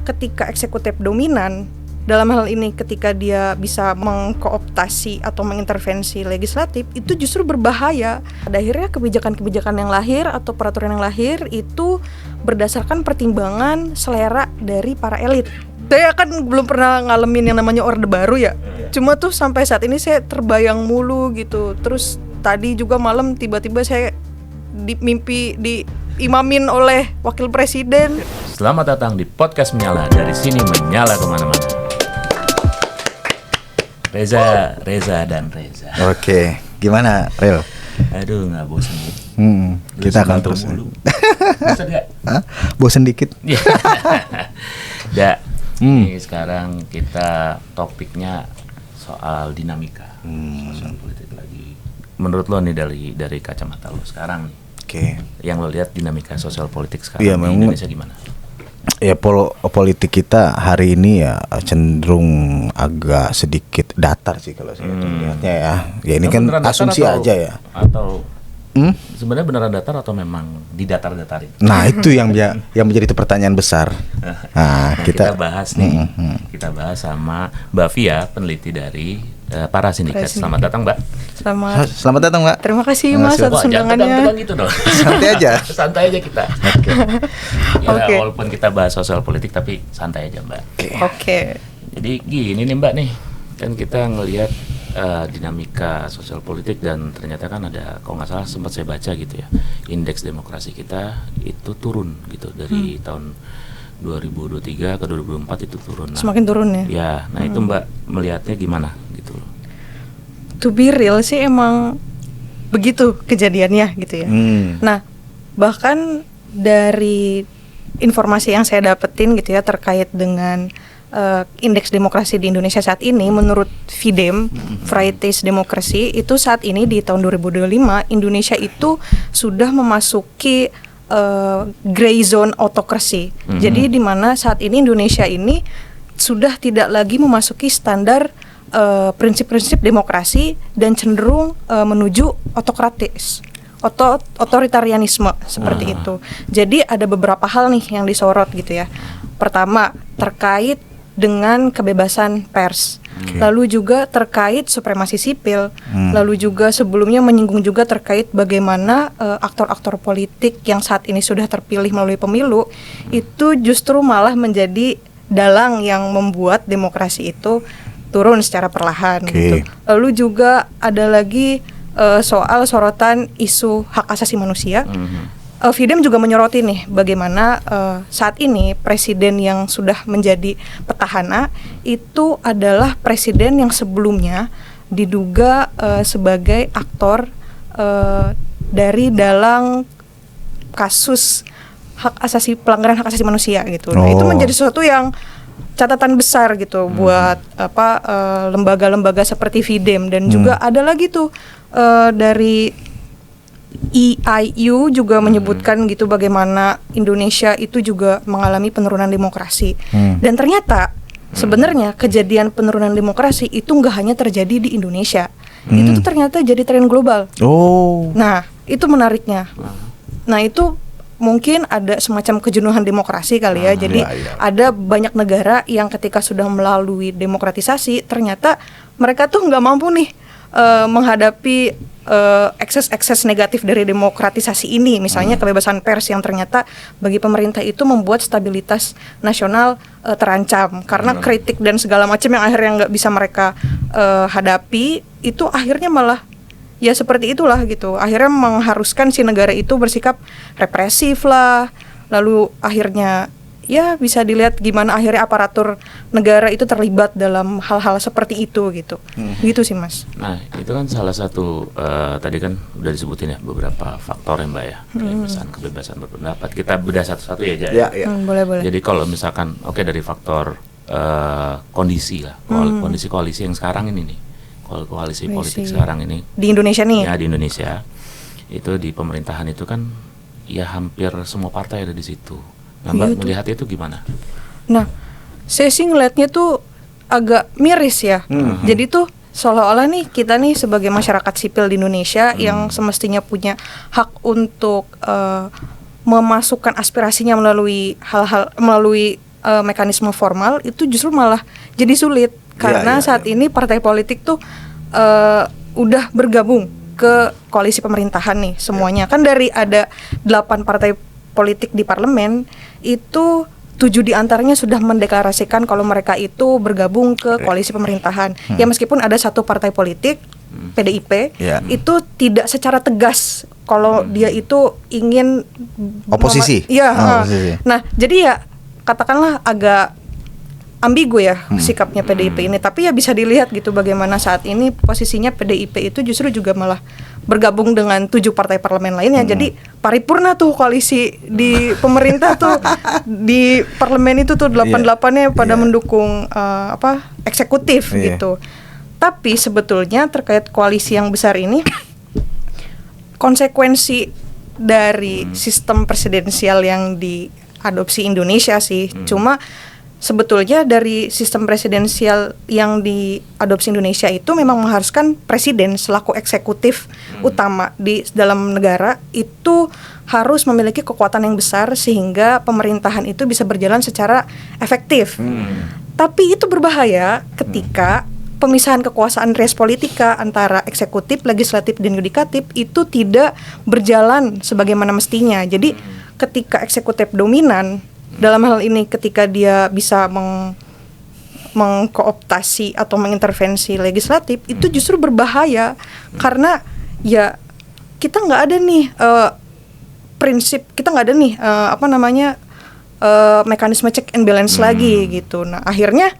ketika eksekutif dominan, dalam hal ini ketika dia bisa mengkooptasi atau mengintervensi legislatif, itu justru berbahaya. Pada akhirnya kebijakan-kebijakan yang lahir atau peraturan yang lahir itu berdasarkan pertimbangan selera dari para elit. Saya kan belum pernah ngalamin yang namanya Orde Baru ya. Cuma tuh sampai saat ini saya terbayang mulu gitu. Terus tadi juga malam tiba-tiba saya mimpi diimamin oleh wakil presiden. Selamat datang di podcast Menyala. Dari sini menyala kemana-mana. Reza dan Reza. Oke, gimana Rel? Aduh, nggak bosan. Kita akan terus. Bosan nggak? Bosan dikit. Ya. Nih sekarang kita topiknya soal dinamika sosial politik lagi. Menurut lo nih dari kacamata lo sekarang nih. Oke. Yang lo lihat dinamika sosial politik sekarang ya, di Indonesia gimana? Ya politik kita hari ini ya cenderung agak sedikit datar sih kalau saya melihatnya ya. Ya ini kan asumsi aja ya. Atau sebenarnya beneran datar atau memang didatar-datarin? Nah itu yang menjadi pertanyaan besar. Nah, kita bahas nih. Kita bahas sama Mbak Via, peneliti dari Para Sindikat. Selamat datang Mbak. Selamat datang Mbak. Terima kasih Mas atas undangannya. Jangan gitu dong. Santai aja. Santai aja kita. Walaupun kita bahas sosial politik tapi santai aja Mbak. Oke. Jadi gini nih Mbak nih, kan kita ngelihat dinamika sosial politik dan ternyata kan ada, kalau nggak salah sempat saya baca gitu ya, indeks demokrasi kita itu turun gitu dari tahun 2023 ke 2024 itu turun. Semakin turun ya? Ya, nah itu Mbak melihatnya gimana gitu? To be real sih emang begitu kejadiannya gitu ya. Nah bahkan dari informasi yang saya dapetin gitu ya terkait dengan indeks demokrasi di Indonesia saat ini, menurut VDEM, Varieties Democracy, itu saat ini di tahun 2025 Indonesia itu sudah memasuki gray zone autocracy. Jadi di mana saat ini Indonesia ini sudah tidak lagi memasuki standar prinsip-prinsip demokrasi dan cenderung menuju autokratis. Otoritarianisme seperti itu. Jadi ada beberapa hal nih yang disorot gitu ya. Pertama, terkait dengan kebebasan pers. Lalu juga terkait supremasi sipil. Lalu juga sebelumnya menyinggung juga terkait bagaimana aktor-aktor politik yang saat ini sudah terpilih melalui pemilu itu justru malah menjadi dalang yang membuat demokrasi itu turun secara perlahan gitu. Lalu juga ada lagi soal sorotan isu hak asasi manusia. VDEM juga menyoroti nih bagaimana saat ini presiden yang sudah menjadi petahana itu adalah presiden yang sebelumnya diduga sebagai aktor dari dalam kasus pelanggaran hak asasi manusia gitu. Nah, itu menjadi sesuatu yang catatan besar gitu buat lembaga-lembaga seperti VDEM dan juga ada lagi tuh dari EIU juga menyebutkan gitu bagaimana Indonesia itu juga mengalami penurunan demokrasi. Dan ternyata sebenarnya kejadian penurunan demokrasi itu nggak hanya terjadi di Indonesia. Itu tuh ternyata jadi tren global. Nah, itu menariknya. Nah, itu mungkin ada semacam kejenuhan demokrasi kali ya. Jadi ada banyak negara yang ketika sudah melalui demokratisasi ternyata mereka tuh nggak mampu nih menghadapi ekses negatif dari demokratisasi ini, misalnya kebebasan pers yang ternyata bagi pemerintah itu membuat stabilitas nasional terancam karena kritik dan segala macam yang akhirnya nggak bisa mereka hadapi, itu akhirnya malah ya seperti itulah gitu, akhirnya mengharuskan si negara itu bersikap represif lah, lalu akhirnya ya bisa dilihat gimana akhirnya aparatur negara itu terlibat dalam hal-hal seperti itu gitu. Gitu sih Mas. Nah itu kan salah satu tadi kan udah disebutin ya beberapa faktor ya Mbak ya, kebebasan berpendapat. Kita bedah satu-satu ya. Boleh. Jadi kalau misalkan dari faktor kondisi lah, kondisi koalisi yang sekarang ini nih, koalisi politik sekarang ini di Indonesia nih. Ya di Indonesia itu di pemerintahan itu kan ya hampir semua partai ada di situ. Nah, Mbak melihatnya itu gimana? Nah, saya sih ngelihatnya tuh agak miris ya. Jadi tuh seolah-olah nih kita nih sebagai masyarakat sipil di Indonesia yang semestinya punya hak untuk memasukkan aspirasinya melalui mekanisme formal itu justru malah jadi sulit karena saat ini partai politik tuh udah bergabung ke koalisi pemerintahan nih semuanya. Kan dari ada 8 partai politik di parlemen itu 7 diantaranya sudah mendeklarasikan kalau mereka itu bergabung ke koalisi pemerintahan. Ya meskipun ada satu partai politik PDIP itu tidak secara tegas kalau dia itu ingin oposisi. Oposisi. Nah, jadi ya katakanlah agak ambigu ya sikapnya PDIP ini, tapi ya bisa dilihat gitu bagaimana saat ini posisinya PDIP itu justru juga malah bergabung dengan 7 partai parlemen lainnya. Jadi paripurna tuh koalisi di pemerintah tuh di parlemen itu tuh 8-8-nya pada mendukung eksekutif gitu. Tapi sebetulnya terkait koalisi yang besar ini konsekuensi dari sistem presidensial yang diadopsi Indonesia sih. Cuma sebetulnya dari sistem presidensial yang diadopsi Indonesia itu memang mengharuskan presiden selaku eksekutif utama di dalam negara itu harus memiliki kekuatan yang besar sehingga pemerintahan itu bisa berjalan secara efektif. Tapi itu berbahaya ketika pemisahan kekuasaan res politika antara eksekutif, legislatif, dan yudikatif itu tidak berjalan sebagaimana mestinya. Jadi ketika eksekutif dominan, dalam hal ini ketika dia bisa mengkooptasi atau mengintervensi legislatif, itu justru berbahaya karena ya kita nggak ada nih prinsip, kita nggak ada nih mekanisme check and balance lagi gitu. Nah akhirnya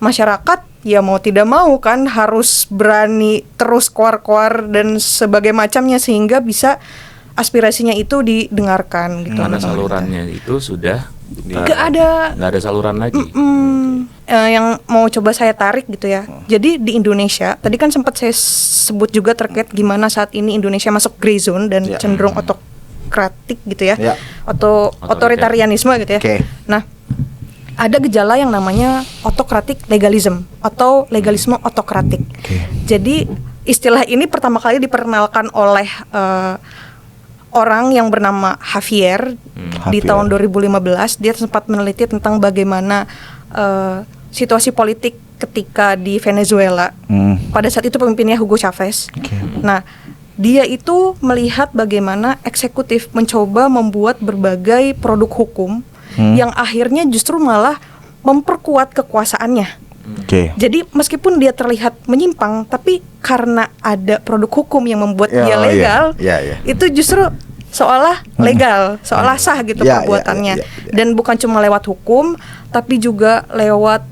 masyarakat ya mau tidak mau kan harus berani terus koar-koar dan sebagai macamnya sehingga bisa aspirasinya itu didengarkan gitu. Karena salurannya itu sudah nggak ada saluran lagi. Yang mau coba saya tarik gitu ya. Jadi di Indonesia tadi kan sempat saya sebut juga terkait gimana saat ini Indonesia masuk grey zone dan cenderung otokratik gitu ya, atau otoritarianisme gitu ya. Nah ada gejala yang namanya autokratik legalism atau legalisme otokratik. Jadi istilah ini pertama kali diperkenalkan oleh orang yang bernama Javier di tahun 2015. Dia sempat meneliti tentang bagaimana situasi politik ketika di Venezuela. Pada saat itu pemimpinnya Hugo Chavez. Nah, dia itu melihat bagaimana eksekutif mencoba membuat berbagai produk hukum yang akhirnya justru malah memperkuat kekuasaannya. Jadi meskipun dia terlihat menyimpang, tapi karena ada produk hukum yang membuat dia legal, itu justru seolah legal, seolah sah gitu perbuatannya. Dan bukan cuma lewat hukum, tapi juga lewat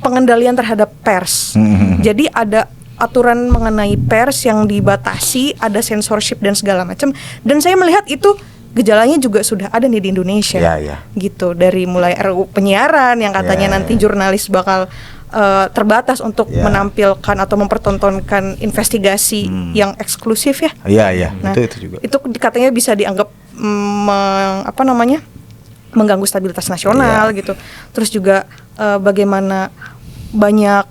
pengendalian terhadap pers. Jadi ada aturan mengenai pers yang dibatasi, ada censorship dan segala macam. Dan saya melihat itu gejalanya juga sudah ada nih di Indonesia, gitu. Dari mulai RUU penyiaran yang katanya nanti jurnalis bakal terbatas untuk menampilkan atau mempertontonkan investigasi yang eksklusif ya. Nah, itu juga. Itu katanya bisa dianggap mengganggu stabilitas nasional gitu. Terus juga bagaimana banyak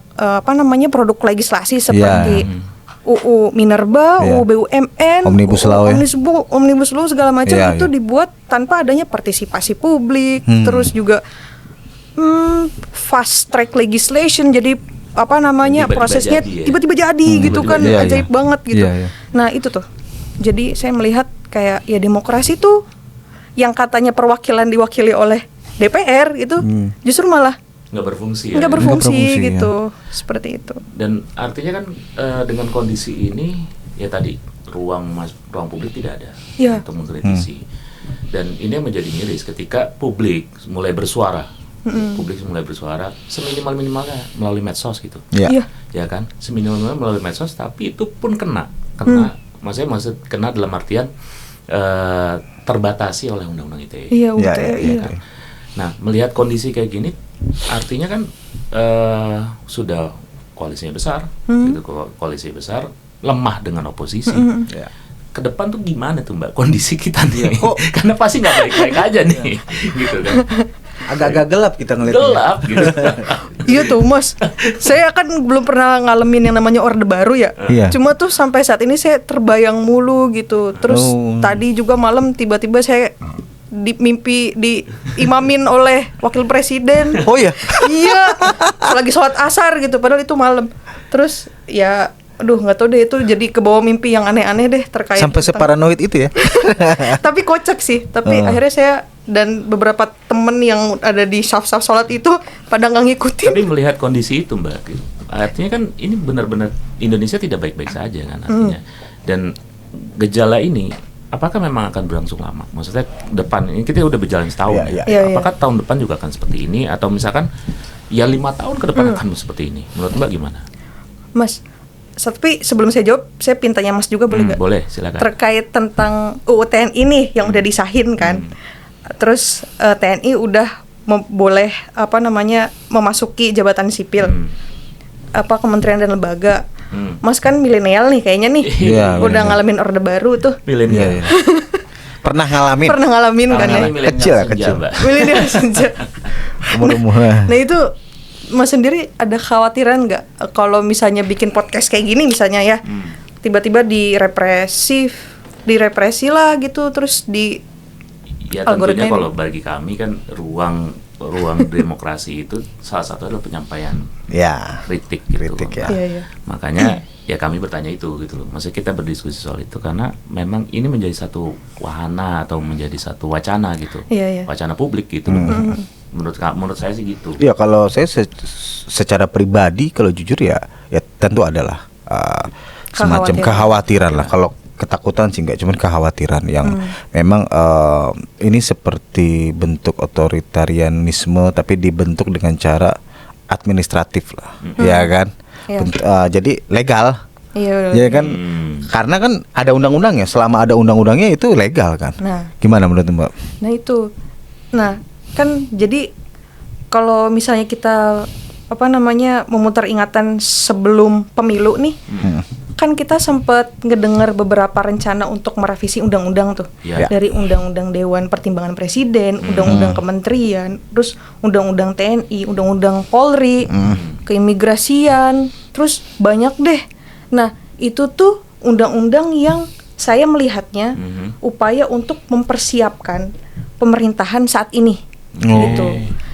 produk legislasi seperti UU Minerba, UU BUMN, Omnibus Law, Omnibus Law segala macam itu dibuat tanpa adanya partisipasi publik, terus juga fast track legislation, jadi prosesnya tiba-tiba jadi gitu kan, ajaib banget gitu. Nah itu tuh, jadi saya melihat kayak ya demokrasi tuh yang katanya perwakilan diwakili oleh DPR itu justru malah nggak berfungsi gitu, seperti itu. Dan artinya kan dengan kondisi ini ya tadi ruang publik tidak ada untuk mengkritisi. Dan ini yang menjadi miris ketika publik mulai bersuara, seminimal-minimalnya melalui medsos gitu, ya kan, seminimal-minimalnya melalui medsos, tapi itu pun kena, maksud kena dalam artian terbatasi oleh undang-undang ITE. Kan? Nah, melihat kondisi kayak gini, artinya kan sudah koalisinya besar, gitu, koalisi besar lemah dengan oposisi. Ke depan tuh gimana tuh Mbak kondisi kita nih? Karena pasti nggak baik-baik aja nih, gitu kan? Agak-agak gelap kita ngeliatnya. Gelap, gitu. Iya tuh Mas, saya kan belum pernah ngalamin yang namanya Orde Baru ya. Cuma tuh sampai saat ini saya terbayang mulu gitu. Terus tadi juga malam tiba-tiba saya mimpi diimamin oleh wakil presiden. Oh ya. Iya, lagi sholat asar gitu, padahal itu malam. Terus ya, aduh nggak tahu deh, itu jadi kebawa mimpi yang aneh-aneh deh terkait Sampai separanoid itu ya. Tapi kocak sih. Tapi akhirnya saya dan beberapa temen yang ada di saf-saf sholat itu pada nggak ngikutin. Tapi melihat kondisi itu Mbak, artinya kan ini benar-benar Indonesia tidak baik-baik saja kan artinya. Dan gejala ini apakah memang akan berlangsung lama? Maksudnya depan ini kita udah berjalan setahun apakah tahun depan juga akan seperti ini atau misalkan ya 5 tahun ke depan akan seperti ini? Menurut Mbak gimana? Mas, tapi sebelum saya jawab, saya pintanya Mas juga boleh nggak? Boleh, silakan. Terkait tentang UU TNI nih yang udah disahin kan. Terus TNI udah boleh memasuki jabatan sipil. Kementerian dan lembaga. Mas kan milenial nih kayaknya nih. Udah ngalamin orde baru tuh. Milenial. Pernah ngalamin kan ya. Kecil. Milenial senja. Umur. Nah itu Mas sendiri ada khawatiran nggak kalau misalnya bikin podcast kayak gini misalnya ya, tiba-tiba direpresi lah gitu, terus ya tentunya kalau bagi kami kan ruang demokrasi itu salah satu adalah penyampaian kritik gitu. Iya. Makanya ya kami bertanya itu gitu loh. Maksudnya kita berdiskusi soal itu karena memang ini menjadi satu wahana atau menjadi satu wacana gitu. Wacana publik gitu. Menurut saya sih gitu. Ya kalau saya secara pribadi kalau jujur ya tentu adalah semacam kekhawatiran lah. Kalau ketakutan sih enggak, cuman kekhawatiran yang memang ini seperti bentuk otoritarianisme tapi dibentuk dengan cara administratif lah, ya kan? Jadi legal, ya kan? Karena kan ada undang-undangnya, selama ada undang-undangnya itu legal kan? Gimana menurut Mbak? Nah kan jadi kalau misalnya kita memutar ingatan sebelum pemilu nih. Kan kita sempat ngedengar beberapa rencana untuk merevisi undang-undang tuh. Dari undang-undang Dewan Pertimbangan Presiden, undang-undang Kementerian, terus undang-undang TNI, undang-undang Polri, keimigrasian, terus banyak deh. Nah, itu tuh undang-undang yang saya melihatnya upaya untuk mempersiapkan pemerintahan saat ini. Gitu.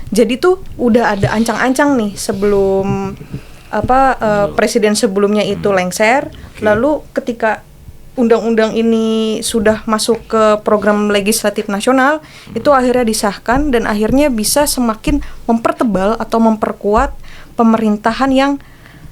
Jadi tuh udah ada ancang-ancang nih sebelum presiden sebelumnya itu lengser, lalu ketika undang-undang ini sudah masuk ke program legislatif nasional, itu akhirnya disahkan dan akhirnya bisa semakin mempertebal atau memperkuat pemerintahan yang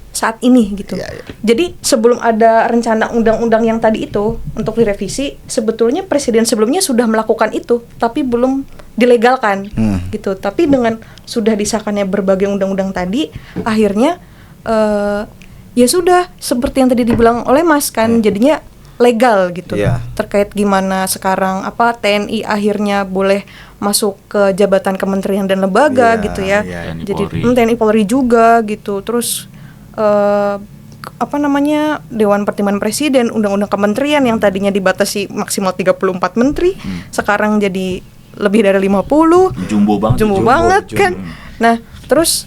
saat ini gitu. Jadi sebelum ada rencana undang-undang yang tadi itu untuk direvisi, sebetulnya presiden sebelumnya sudah melakukan itu, tapi belum dilegalkan gitu. Tapi dengan sudah disahkannya berbagai undang-undang tadi, akhirnya ya sudah seperti yang tadi dibilang oleh Mas kan, jadinya legal gitu. Terkait gimana sekarang TNI akhirnya boleh masuk ke jabatan kementerian dan lembaga gitu ya. Jadi TNI Polri juga gitu. Terus Dewan Pertimbangan Presiden, undang-undang kementerian yang tadinya dibatasi maksimal 34 menteri, sekarang jadi lebih dari 50. Jumbo banget kan. Nah, terus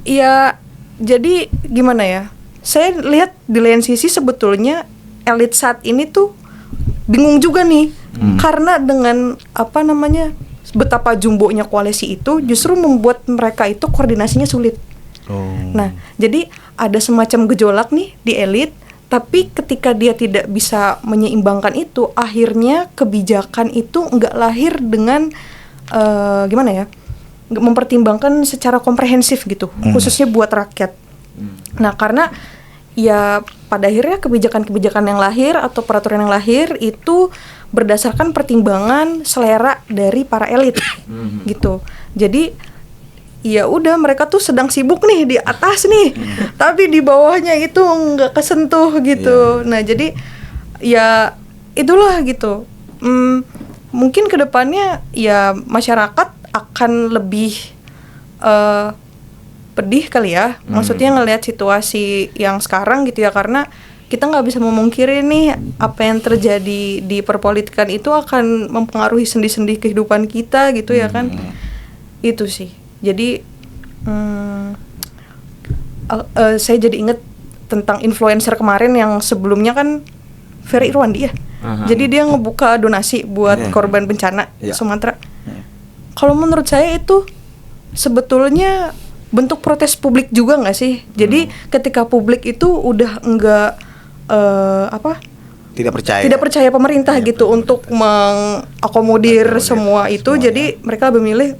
ya jadi gimana ya? Saya lihat di lain sisi sebetulnya elit saat ini tuh bingung juga nih. Karena dengan betapa jumbonya koalisi itu justru membuat mereka itu koordinasinya sulit. Nah, jadi ada semacam gejolak nih di elit, tapi ketika dia tidak bisa menyeimbangkan itu, akhirnya kebijakan itu nggak lahir dengan mempertimbangkan secara komprehensif gitu, khususnya buat rakyat. Nah, karena ya pada akhirnya kebijakan-kebijakan yang lahir atau peraturan yang lahir itu berdasarkan pertimbangan selera dari para elit gitu. Jadi ya udah, mereka tuh sedang sibuk nih di atas nih, tapi di bawahnya itu nggak kesentuh gitu. Nah, jadi ya itulah gitu. Mungkin kedepannya ya masyarakat akan lebih pedih kali ya, maksudnya ngelihat situasi yang sekarang gitu ya, karena kita nggak bisa memungkiri nih apa yang terjadi di perpolitikan itu akan mempengaruhi sendi-sendi kehidupan kita gitu ya kan. Itu sih. Jadi saya jadi inget tentang influencer kemarin yang sebelumnya kan Ferry Irwandi ya. Jadi dia ngebuka donasi buat korban bencana Sumatera. Kalau menurut saya itu sebetulnya bentuk protes publik juga nggak sih? Jadi ketika publik itu udah enggak tidak percaya pemerintah gitu untuk mengakomodir semua itu, jadi mereka lebih milih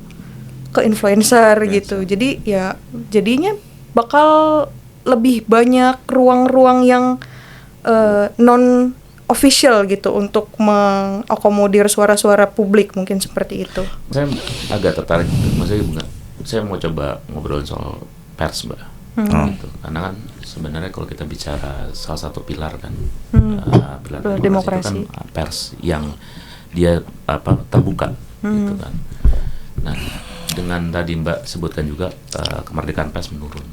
ke influencer gitu. Jadi ya jadinya bakal lebih banyak ruang-ruang yang non official gitu untuk mengakomodir suara-suara publik, mungkin seperti itu. Saya agak tertarik, maksudnya saya mau coba ngobrol soal pers, Mbak. Gitu. Karena kan sebenarnya kalau kita bicara salah satu pilar kan, pilar demokrasi itu kan pers yang dia terbuka, gitu kan. Nah, dengan tadi Mbak sebutkan juga kemerdekaan pers menurun,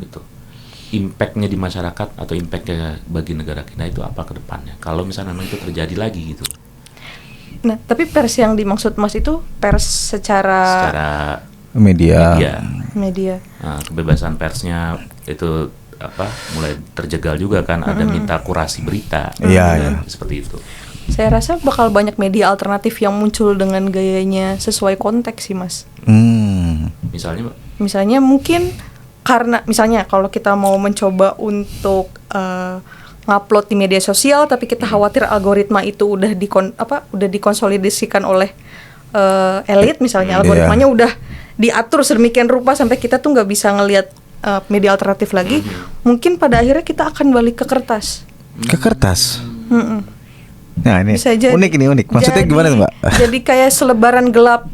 gitu. Impact-nya di masyarakat atau impact-nya bagi negara kita itu apa ke depannya? Kalau misalnya memang itu terjadi lagi gitu. Nah, tapi pers yang dimaksud Mas itu pers secara media. Nah, kebebasan persnya itu mulai terjegal juga kan, ada minta kurasi berita. Seperti itu. Saya rasa bakal banyak media alternatif yang muncul dengan gayanya sesuai konteks sih, Mas. Misalnya mungkin karena misalnya kalau kita mau mencoba untuk ngupload di media sosial, tapi kita khawatir algoritma itu udah dikonsolidasikan oleh elit, misalnya algoritmanya udah diatur sedemikian rupa sampai kita tuh nggak bisa ngelihat media alternatif lagi. Mungkin pada akhirnya kita akan balik ke kertas. Nah ini unik. Maksudnya gimana Mbak? Jadi kayak selebaran gelap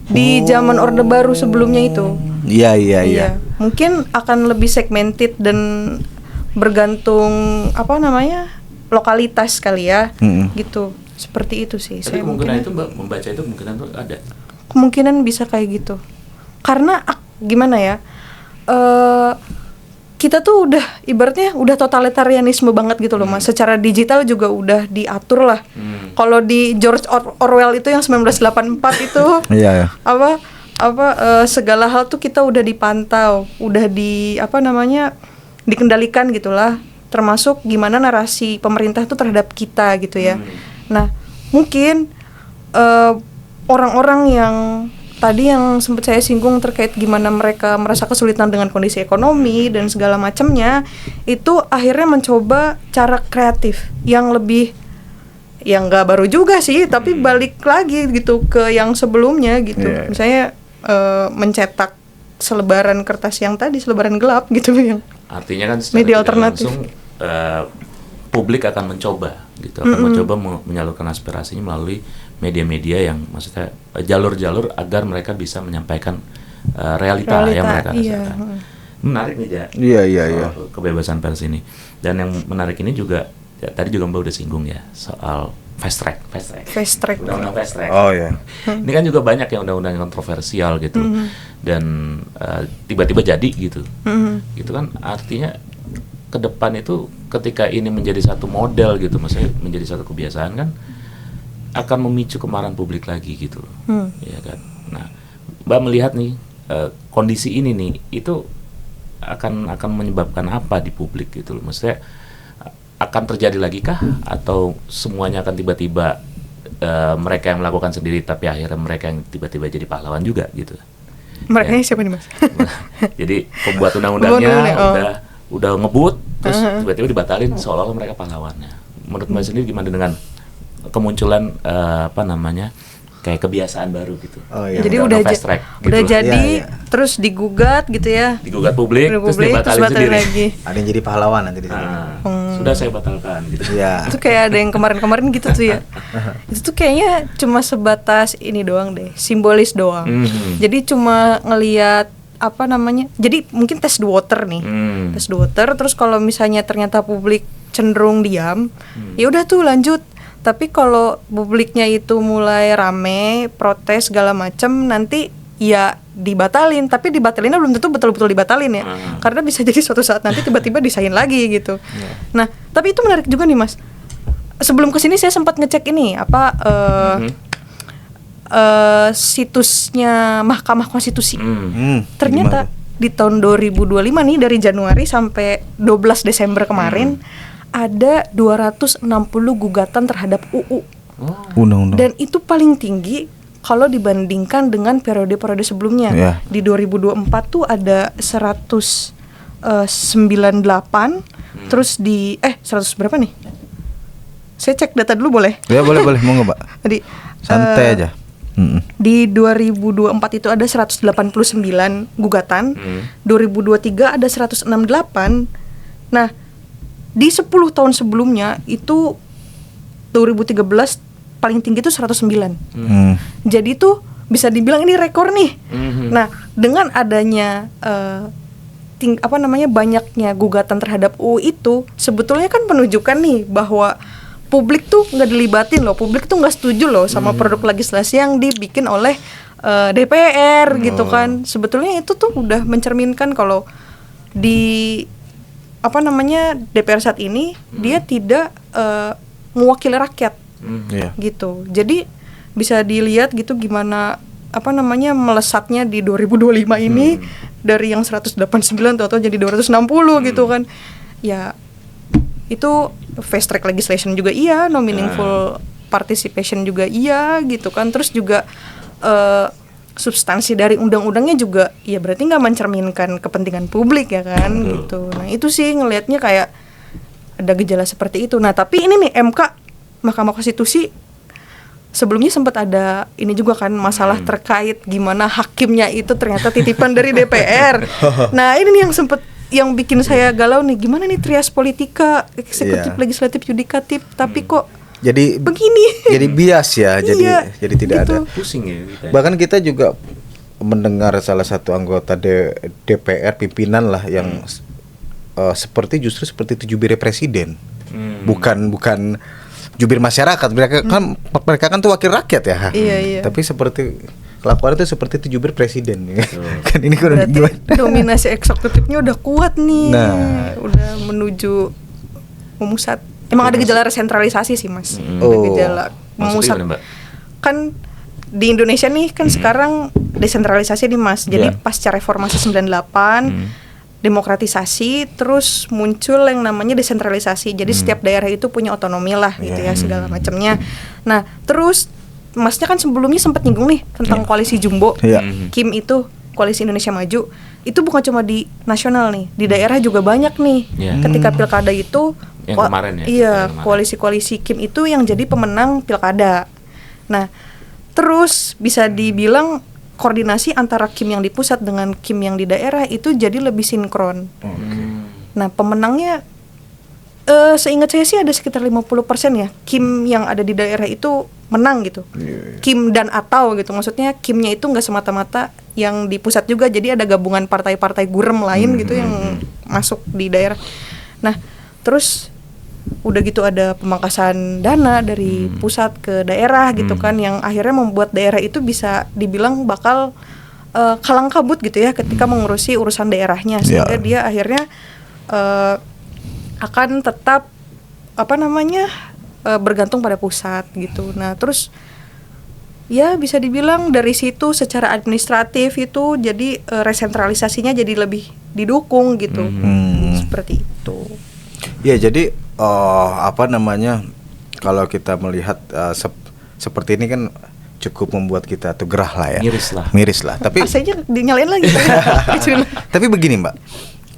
di zaman Orde Baru sebelumnya itu. Iya. Mungkin akan lebih segmented dan bergantung lokalitas kali ya, gitu. Seperti itu sih. Tapi kemungkinan itu Mbak membaca itu kemungkinan itu ada. Kemungkinan bisa kayak gitu. Karena gimana ya? Kita tuh udah ibaratnya udah totalitarianisme banget gitu loh, Mas. Secara digital juga udah diatur lah. Kalau di George Orwell itu yang 1984 itu segala hal tuh kita udah dipantau, udah dikendalikan gitulah, termasuk gimana narasi pemerintah tuh terhadap kita gitu ya. Nah, mungkin orang-orang yang tadi yang sempat saya singgung terkait gimana mereka merasa kesulitan dengan kondisi ekonomi dan segala macamnya, itu akhirnya mencoba cara kreatif yang lebih, yang nggak baru juga sih, tapi balik lagi gitu ke yang sebelumnya gitu. Misalnya mencetak selebaran kertas yang tadi, selebaran gelap gitu yang artinya kan secara media alternatif langsung publik akan mencoba gitu, mencoba menyalurkan aspirasinya melalui media-media yang maksudnya jalur-jalur agar mereka bisa menyampaikan realita yang mereka rasakan. Menarik nih Iya. Kebebasan pers ini. Dan yang menarik ini juga tadi juga Mbak udah singgung ya soal fast track. Undang-undang fast track. Oh ya. Ini kan juga banyak yang undang-undang kontroversial gitu. Dan tiba-tiba jadi gitu. Gitu kan artinya ke depan itu ketika ini menjadi satu model gitu, maksudnya menjadi satu kebiasaan kan akan memicu kemarahan publik lagi gitu. Ya kan. Nah, Mbak melihat nih kondisi ini nih itu akan menyebabkan apa di publik gitu loh. Maksudnya akan terjadi lagi kah atau semuanya akan tiba-tiba mereka yang melakukan sendiri tapi akhirnya mereka yang tiba-tiba jadi pahlawan juga gitu. Mereka siapa nih, Mas? Jadi pembuat undang-undangnya udah ngebut terus tiba-tiba dibatalin seolah-olah mereka pahlawannya. Menurut Mbak sendiri gimana dengan kemunculan kayak kebiasaan baru gitu. Jadi udah jadi terus digugat gitu ya. Digugat publik terus dibatalin sendiri. Lagi. Ada yang jadi pahlawan nanti di sini. Sudah saya batalkan gitu. Itu kayak ada yang kemarin-kemarin gitu tuh ya. Itu tuh kayaknya cuma sebatas ini doang deh, simbolis doang. Jadi cuma ngelihat jadi mungkin test the water nih. Test the water, terus kalau misalnya ternyata publik cenderung diam, ya udah tuh lanjut. Tapi kalau publiknya itu mulai rame, protes segala macem, nanti ya dibatalin. Tapi dibatalinnya belum tentu betul-betul dibatalin ya. Karena bisa jadi suatu saat nanti tiba-tiba disahin lagi gitu. Nah, tapi itu menarik juga nih, Mas. Sebelum kesini saya sempat ngecek ini situsnya Mahkamah Konstitusi. Ternyata di tahun 2025 nih, dari Januari sampai 12 Desember kemarin, ada 260 gugatan terhadap UU. Undang-undang. Dan itu paling tinggi kalau dibandingkan dengan periode-periode sebelumnya. Di 2024 tuh ada 198, terus di 100 berapa nih? Saya cek data dulu boleh? Ya boleh, mau nggak Mbak? Jadi santai aja. Di 2024 itu ada 189 gugatan, 2023 ada 168. Nah, di 10 tahun sebelumnya itu 2013 paling tinggi itu 109. Jadi tuh bisa dibilang ini rekor nih. Nah, dengan adanya banyaknya gugatan terhadap UU itu sebetulnya kan menunjukkan nih bahwa publik tuh nggak dilibatin loh, publik tuh nggak setuju loh sama produk legislasi yang dibikin oleh DPR gitu kan. Sebetulnya itu tuh udah mencerminkan kalau di DPR saat ini dia tidak mewakili rakyat gitu. Jadi bisa dilihat gitu gimana melesatnya di 2025 ini dari yang 189 atau jadi 260 gitu kan. Ya itu fast track legislation juga iya, no meaningful participation juga iya gitu kan. Terus juga substansi dari undang-undangnya juga ya berarti nggak mencerminkan kepentingan publik ya kan gitu. Nah itu sih ngelihatnya kayak ada gejala seperti itu. Nah tapi ini nih Mahkamah Konstitusi sebelumnya sempat ada ini juga kan masalah terkait gimana hakimnya itu ternyata titipan dari DPR. Nah ini nih yang bikin saya galau nih, gimana nih trias politika, eksekutif, legislatif, yudikatif, tapi kok jadi begini. Jadi bias ya, jadi tidak gitu. ada. Pusing ya kita. Bahkan kita juga mendengar salah satu anggota DPR pimpinan lah yang seperti jubir presiden, bukan jubir masyarakat. Mereka kan tuh wakil rakyat ya. Iya. Tapi seperti kelakuan itu seperti jubir presiden kan ini kan berarti dominasi eksekutifnya udah kuat nih. Udah menuju memusat. Emang ada gejala resentralisasi sih Mas. Ada gejala memusat. Kan di Indonesia nih kan sekarang desentralisasi nih Mas. Jadi pasca reformasi 98 demokratisasi, terus muncul yang namanya desentralisasi. Jadi setiap daerah itu punya otonomi lah gitu ya segala macamnya. Nah, terus Masnya kan sebelumnya sempat nyinggung nih tentang koalisi Jumbo, KIM itu Koalisi Indonesia Maju. Itu bukan cuma di nasional nih, di daerah juga banyak nih. Ketika pilkada itu, yang kemarin ya. Iya, koalisi-koalisi KIM itu yang jadi pemenang pilkada. Nah, terus bisa dibilang koordinasi antara KIM yang di pusat dengan KIM yang di daerah itu jadi lebih sinkron. Nah, pemenangnya seingat saya sih ada sekitar 50% ya KIM yang ada di daerah itu menang gitu. KIM dan atau gitu, maksudnya KIM-nya itu nggak semata-mata yang di pusat juga, jadi ada gabungan partai-partai gurem lain gitu yang masuk di daerah. Nah terus udah gitu ada pemangkasan dana dari pusat ke daerah gitu kan, yang akhirnya membuat daerah itu bisa dibilang bakal kalang kabut gitu ya ketika mengurusi urusan daerahnya, sehingga dia akhirnya akan tetap bergantung pada pusat gitu. Nah terus ya bisa dibilang dari situ secara administratif itu jadi resentralisasinya jadi lebih didukung gitu. Seperti itu. Ya jadi kalau kita melihat seperti ini kan cukup membuat kita tuh gerah lah ya. Miris lah. Tapi AC-nya dinyalain lagi. Tapi begini Mbak,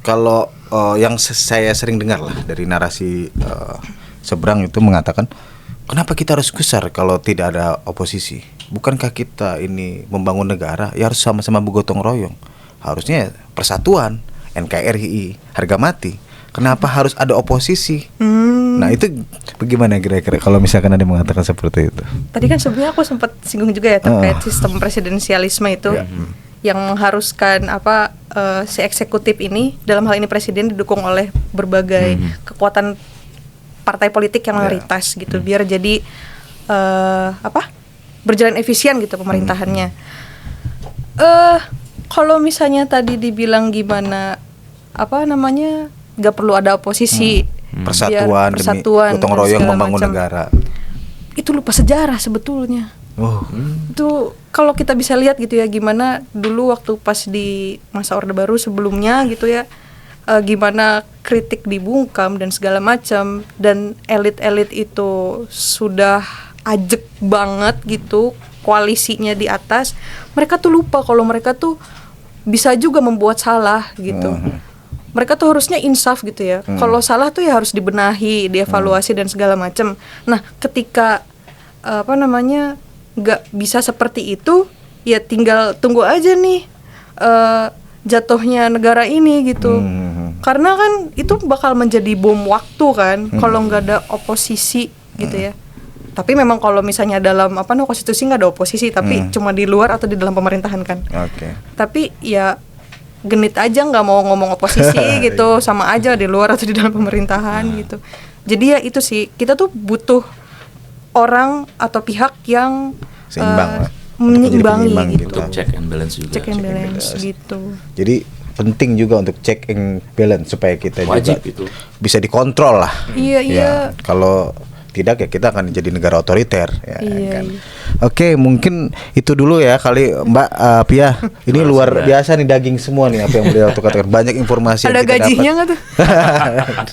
kalau yang saya sering dengar lah dari narasi seberang itu mengatakan, kenapa kita harus gusar kalau tidak ada oposisi? Bukankah kita ini membangun negara ya harus sama-sama bergotong royong? Harusnya persatuan, NKRI, harga mati. Kenapa harus ada oposisi? Nah itu bagaimana kira-kira kalau misalkan ada yang mengatakan seperti itu? Tadi kan sebelumnya aku sempat singgung juga ya terkait sistem presidensialisme itu. Yang mengharuskan si eksekutif ini, dalam hal ini presiden, didukung oleh berbagai kekuatan partai politik yang mayoritas gitu, biar jadi berjalan efisien gitu pemerintahannya. Kalau misalnya tadi dibilang gimana nggak perlu ada oposisi, persatuan demi gotong royong membangun negara, itu lupa sejarah sebetulnya. Itu kalau kita bisa lihat gitu ya, gimana dulu waktu pas di masa Orde Baru sebelumnya gitu ya, gimana kritik dibungkam dan segala macam, dan elit-elit itu sudah ajek banget gitu, koalisinya di atas, mereka tuh lupa kalau mereka tuh bisa juga membuat salah gitu. Mereka tuh harusnya insaf gitu ya. Kalau salah tuh ya harus dibenahi, dievaluasi dan segala macam. Nah, ketika nggak bisa seperti itu, ya tinggal tunggu aja nih jatuhnya negara ini gitu. Karena kan itu bakal menjadi bom waktu kan, kalau nggak ada oposisi gitu ya. Tapi memang kalau misalnya dalam konstitusi nggak ada oposisi, tapi cuma di luar atau di dalam pemerintahan kan. Tapi ya genit aja nggak mau ngomong oposisi gitu, sama aja di luar atau di dalam pemerintahan gitu. Jadi ya itu sih, kita tuh butuh orang atau pihak yang seimbang menyeimbangi gitu. Untuk check and balance juga. Check and balance gitu. Jadi penting juga untuk check and balance supaya kita wajib juga itu bisa dikontrol lah. Iya. Kalau tidak ya kita akan jadi negara otoriter ya, kan. Iya. Oke, mungkin itu dulu ya kali Mbak Pia. Ini luar biasa nih daging semua nih apa yang beliau katakan. Banyak informasi ada yang kita gajinya dapat. nggak tuh?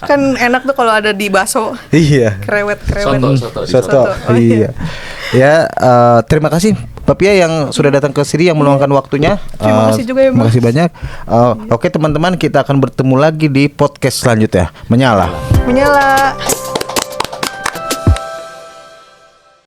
Kan enak tuh kalau ada di bakso. Iya. Krewet. Soto. Oh, iya. Ya, terima kasih Pak Pia yang sudah datang ke sini, yang meluangkan waktunya. Terima kasih juga ya, Mas. Terima kasih banyak. Oke teman-teman, kita akan bertemu lagi di podcast selanjutnya. Menyala.